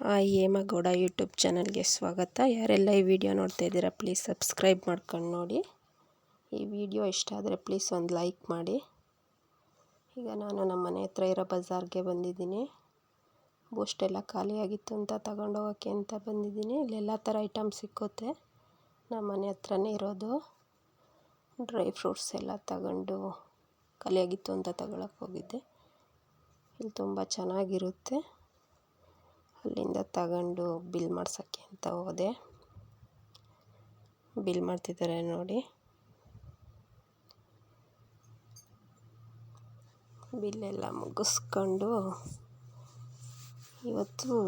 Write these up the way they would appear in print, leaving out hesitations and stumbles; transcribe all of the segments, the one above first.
ಹೇಮಗೌಡ YouTube ಚಾನಲ್ಗೆ ಸ್ವಾಗತ. ಯಾರೆಲ್ಲ ಈ ವಿಡಿಯೋ ನೋಡ್ತಾ ಇದ್ದೀರಾ ಪ್ಲೀಸ್ ಸಬ್ಸ್ಕ್ರೈಬ್ ಮಾಡ್ಕೊಂಡು ನೋಡಿ. ಈ ವಿಡಿಯೋ ಇಷ್ಟ ಆದರೆ ಪ್ಲೀಸ್ ಒಂದು ಲೈಕ್ ಮಾಡಿ. ಈಗ ನಾನು ನಮ್ಮ ಮನೆ ಹತ್ರ ಇರೋ ಬಜಾರ್ಗೆ ಬಂದಿದ್ದೀನಿ. ಬೂಸ್ಟ್ ಎಲ್ಲ ಖಾಲಿಯಾಗಿತ್ತು ಅಂತ ತಗೊಂಡೋಗೋಕ್ಕೆ ಅಂತ ಬಂದಿದ್ದೀನಿ. ಇಲ್ಲೆಲ್ಲ ಥರ ಐಟಮ್ ಸಿಕ್ಕುತ್ತೆ. ನಮ್ಮ ಮನೆ ಹತ್ರನೇ ಇರೋದು. ಡ್ರೈ ಫ್ರೂಟ್ಸ್ ಎಲ್ಲ ತಗೊಂಡು ಖಾಲಿಯಾಗಿತ್ತು ಅಂತ ತಗೊಳಕ್ಕೆ ಹೋಗಿದ್ದೆ. ಇಲ್ಲಿ ತುಂಬ ಚೆನ್ನಾಗಿರುತ್ತೆ. ಅಲ್ಲಿಂದ ತಗೊಂಡು ಬಿಲ್ ಮಾಡ್ಸೋಕ್ಕೆ ಅಂತ ಹೋದೆ. ಬಿಲ್ ಮಾಡ್ತಿದ್ದಾರೆ ನೋಡಿ. ಬಿಲ್ಲೆಲ್ಲ ಮುಗಿಸ್ಕೊಂಡು ಇವತ್ತು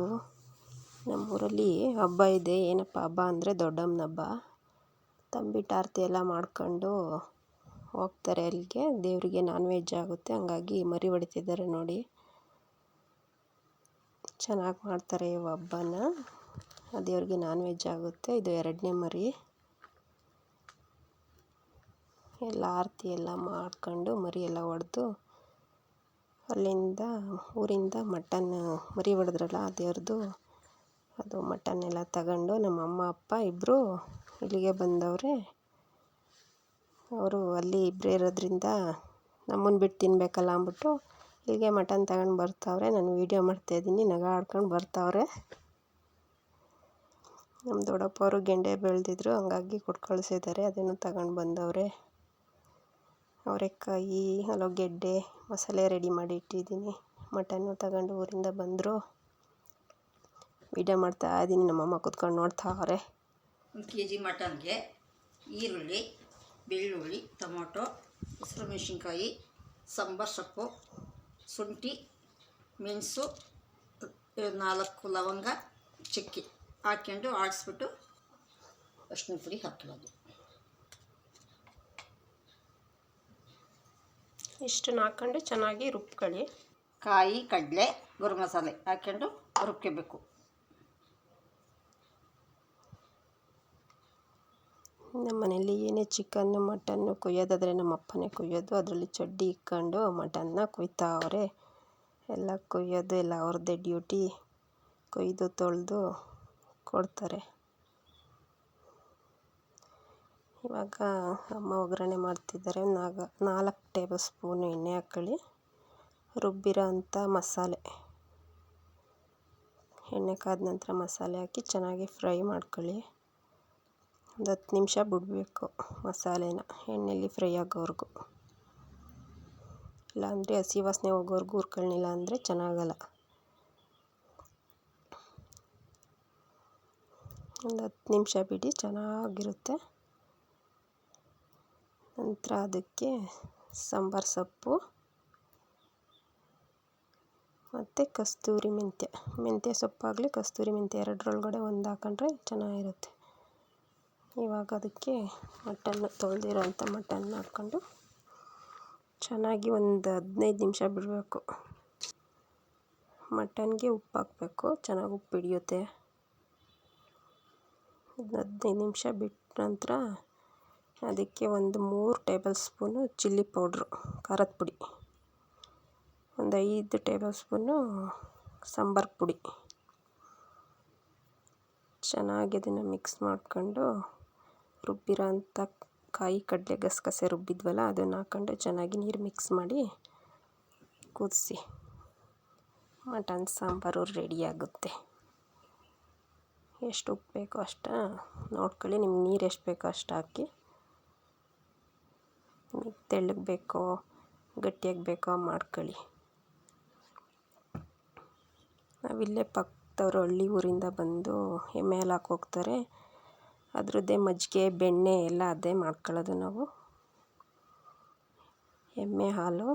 ನಮ್ಮೂರಲ್ಲಿ ಹಬ್ಬ ಇದೆ. ಏನಪ್ಪ ಹಬ್ಬ ಅಂದರೆ ದೊಡ್ಡಮ್ಮನ ಹಬ್ಬ. ತಂಬಿಟ್ಟು ಆರತಿ ಎಲ್ಲ ಮಾಡ್ಕೊಂಡು ಹೋಗ್ತಾರೆ ಅಲ್ಲಿಗೆ. ದೇವರಿಗೆ ನಾನ್ ವೆಜ್ ಆಗುತ್ತೆ, ಹಂಗಾಗಿ ಮರಿ ಹೊಡಿತಿದ್ದಾರೆ ನೋಡಿ. ಚೆನ್ನಾಗಿ ಮಾಡ್ತಾರೆ ಈ ಹಬ್ಬನ. ದೇವ್ರಿಗೆ ನಾನ್ ವೆಜ್ ಆಗುತ್ತೆ. ಇದು 2ನೇ ಮರಿ. ಎಲ್ಲ ಆರತಿ ಎಲ್ಲ ಮಾಡ್ಕೊಂಡು ಮರಿ ಎಲ್ಲ ಹೊಡೆದು ಅಲ್ಲಿಂದ ಊರಿಂದ ಮಟನ್ ಮರಿ ಹೊಡೆದ್ರಲ್ಲ ದೇವ್ರದ್ದು, ಅದು ಮಟನ್ ಎಲ್ಲ ತಗೊಂಡು ನಮ್ಮ ಅಮ್ಮ ಅಪ್ಪ ಇಬ್ಬರು ಇಲ್ಲಿಗೆ ಬಂದವ್ರೆ. ಅವರು ಅಲ್ಲಿ ಇಬ್ಬರೇ ಇರೋದ್ರಿಂದ ನಮ್ಮನ್ನು ಬಿಟ್ಟು ತಿನ್ನಬೇಕಲ್ಲ ಅಂದ್ಬಿಟ್ಟು ಇಲ್ಲಿಗೆ ಮಟನ್ ತಗೊಂಡು ಬರ್ತಾವ್ರೆ. ನಾನು ವೀಡಿಯೋ ಮಾಡ್ತಾಯಿದ್ದೀನಿ, ನಗ ಆಡ್ಕೊಂಡು ಬರ್ತಾವ್ರೆ. ನಮ್ಮ ದೊಡ್ಡಪ್ಪ ಅವರು ಗೆಂಡೆ ಬೆಳೆದಿದ್ರು, ಹಂಗಾಗಿ ಕೊಟ್ಟು ಕಳಿಸಿದ್ದಾರೆ. ಅದನ್ನು ತಗೊಂಡು ಬಂದವ್ರೆ. ಅವರೆಕಾಯಿ, ಆಲೂಗೆಡ್ಡೆ, ಮಸಾಲೆ ರೆಡಿ ಮಾಡಿ ಇಟ್ಟಿದ್ದೀನಿ. ಮಟನ್ನು ತಗೊಂಡು ಊರಿಂದ ಬಂದರು. ವೀಡಿಯೋ ಮಾಡ್ತಾ ಇದ್ದೀನಿ. ನಮ್ಮಮ್ಮ ಕೂತ್ಕೊಂಡು ನೋಡ್ತಾವ್ರೆ. 1 kg ಮಟನ್ಗೆ ಈರುಳ್ಳಿ, ಬೆಳ್ಳುಳ್ಳಿ, ಟೊಮೊಟೊ, ಹಸಿರು ಮೆಣಸಿನ್ಕಾಯಿ, ಸಾಂಬಾರು ಸೊಪ್ಪು, ಶುಂಠಿ, ಮೆಣಸು, 4 ಲವಂಗ, ಚಕ್ಕೆ ಹಾಕ್ಕೊಂಡು ಆಡಿಸ್ಬಿಟ್ಟು ಅರಿಶಿನ ಪುಡಿ ಹಾಕೊಳ್ಳೋದು. ಇಷ್ಟನ್ನು ಹಾಕ್ಕೊಂಡು ಚೆನ್ನಾಗಿ ರುಬ್ಕೊಳ್ಳಿ. ಕಾಯಿ, ಕಡಲೆ, ಗರಂ ಮಸಾಲೆ ಹಾಕ್ಕೊಂಡು ರುಬ್ಕೋಬೇಕು. ನಮ್ಮ ಮನೇಲಿ ಏನೇ ಚಿಕನ್ನು ಮಟನ್ನು ಕೊಯ್ಯೋದಾದರೆ ನಮ್ಮ ಅಪ್ಪನೇ ಕೊಯ್ಯೋದು. ಅದರಲ್ಲಿ ಚಡ್ಡಿ ಇಕ್ಕೊಂಡು ಮಟನ್ನ ಕೊಯ್ತಾವ್ರೆ. ಎಲ್ಲ ಕೊಯ್ಯೋದು ಎಲ್ಲ ಅವ್ರದ್ದೇ ಡ್ಯೂಟಿ. ಕೊಯ್ದು ತೊಳೆದು ಕೊಡ್ತಾರೆ. ಇವಾಗ ಅಮ್ಮ ಒಗ್ಗರಣೆ ಮಾಡ್ತಿದ್ದಾರೆ. 4 ಟೇಬಲ್ ಸ್ಪೂನು ಎಣ್ಣೆ ಹಾಕ್ಕೊಳ್ಳಿ. ರುಬ್ಬಿರೋ ಅಂಥ ಮಸಾಲೆ, ಎಣ್ಣೆ ಕಾದ ನಂತರ ಮಸಾಲೆ ಹಾಕಿ ಚೆನ್ನಾಗಿ ಫ್ರೈ ಮಾಡ್ಕೊಳ್ಳಿ. ಒಂದು 10 ನಿಮಿಷ ಬಿಡಬೇಕು ಮಸಾಲೆನ ಎಣ್ಣೆಯಲ್ಲಿ ಫ್ರೈ ಆಗೋವರೆಗೂ. ಇಲ್ಲಾಂದರೆ ಹಸಿ ವಾಸನೆ ಹೋಗೋವರೆಗೂ ಹುರ್ಕೊಳ್ಳಿಲ್ಲ ಅಂದರೆ ಚೆನ್ನಾಗಲ್ಲ. ಒಂದು 10 ನಿಮಿಷ ಬಿಡಿ, ಚೆನ್ನಾಗಿರುತ್ತೆ. ನಂತರ ಅದಕ್ಕೆ ಸಾಂಬಾರು ಸೊಪ್ಪು ಮತ್ತು ಕಸ್ತೂರಿ ಮೆಂತ್ಯ ಸೊಪ್ಪಾಗಲಿ ಕಸ್ತೂರಿ ಮೆಂತ್ಯ ಎರಡರೊಳಗಡೆ ಒಂದು ಹಾಕೊಂಡ್ರೆ ಚೆನ್ನಾಗಿರುತ್ತೆ. ಇವಾಗ ಅದಕ್ಕೆ ಮಟನ್ನು ತೊಳೆದಿರೋಂಥ ಮಟನ್ನ ಹಾಕ್ಕೊಂಡು ಚೆನ್ನಾಗಿ ಒಂದು 15 ನಿಮಿಷ ಬಿಡಬೇಕು. ಮಟನ್ಗೆ ಉಪ್ಪು ಹಾಕಬೇಕು, ಚೆನ್ನಾಗಿ ಉಪ್ಪು ಹಿಡಿಯುತ್ತೆ. 15 ನಿಮಿಷ ಬಿಟ್ಟ ನಂತರ ಅದಕ್ಕೆ ಒಂದು 3 ಟೇಬಲ್ ಸ್ಪೂನು ಚಿಲ್ಲಿ ಪೌಡ್ರು, ಖಾರದ ಪುಡಿ, ಒಂದು 5 ಟೇಬಲ್ ಸ್ಪೂನು ಸಾಂಬಾರು ಪುಡಿ, ಚೆನ್ನಾಗಿ ಅದನ್ನು ಮಿಕ್ಸ್ ಮಾಡ್ಕೊಂಡು ರುಬ್ಬಿರೋ ಅಂಥ ಕಾಯಿ, ಕಡಲೆ, ಗಸಗಸೆ ರುಬ್ಬಿದ್ವಲ್ಲ ಅದನ್ನು ಹಾಕ್ಕೊಂಡು ಚೆನ್ನಾಗಿ ನೀರು ಮಿಕ್ಸ್ ಮಾಡಿ ಕುದಿಸಿ ಮಟನ್ ಸಾಂಬಾರು ರೆಡಿಯಾಗುತ್ತೆ. ಎಷ್ಟು ಉಪ್ಪು ಬೇಕೋ ಅಷ್ಟು ನೋಡ್ಕೊಳ್ಳಿ. ನಿಮ್ಗೆ ನೀರು ಎಷ್ಟು ಬೇಕೋ ಅಷ್ಟು ಹಾಕಿ. ತೆಳ್ಳಗೆ ಬೇಕೋ ಗಟ್ಟಿಯಾಗಿ ಬೇಕೋ ಮಾಡ್ಕೊಳ್ಳಿ. ನಾವಿಲ್ಲೇ ಪಕ್ಕದವರು ಹಳ್ಳಿ ಊರಿಂದ ಬಂದು ಎಮ್ಮೆ ಹಾಲು ಹಾಕೋಗ್ತಾರೆ. ಅದರದ್ದೇ ಮಜ್ಜಿಗೆ, ಬೆಣ್ಣೆ ಎಲ್ಲ ಅದೇ ಮಾಡ್ಕೊಳ್ಳೋದು ನಾವು. ಎಮ್ಮೆ ಹಾಲು,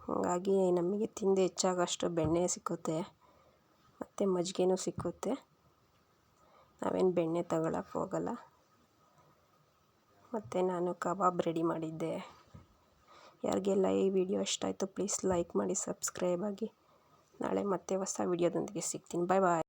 ಹಾಗಾಗಿ ನಮಗೆ ತಿಂದು ಹೆಚ್ಚಾಗೋಷ್ಟು ಬೆಣ್ಣೆ ಸಿಕ್ಕುತ್ತೆ ಮತ್ತು ಮಜ್ಜಿಗೆನೂ ಸಿಕ್ಕುತ್ತೆ. ನಾವೇನು ಬೆಣ್ಣೆ ತಗೊಳಕ್ಕೆ ಹೋಗಲ್ಲ. ಮತ್ತು ನಾನು ಕಬಾಬ್ ರೆಡಿ ಮಾಡಿದ್ದೆ. ಯಾರಿಗೆಲ್ಲ ಈ ವಿಡಿಯೋ ಇಷ್ಟ ಆಯಿತು ಪ್ಲೀಸ್ ಲೈಕ್ ಮಾಡಿ, ಸಬ್ಸ್ಕ್ರೈಬ್ ಆಗಿ. ನಾಳೆ ಮತ್ತೆ ಹೊಸ ವಿಡಿಯೋದೊಂದಿಗೆ ಸಿಗ್ತೀನಿ. ಬಾಯ್ ಬಾಯ್.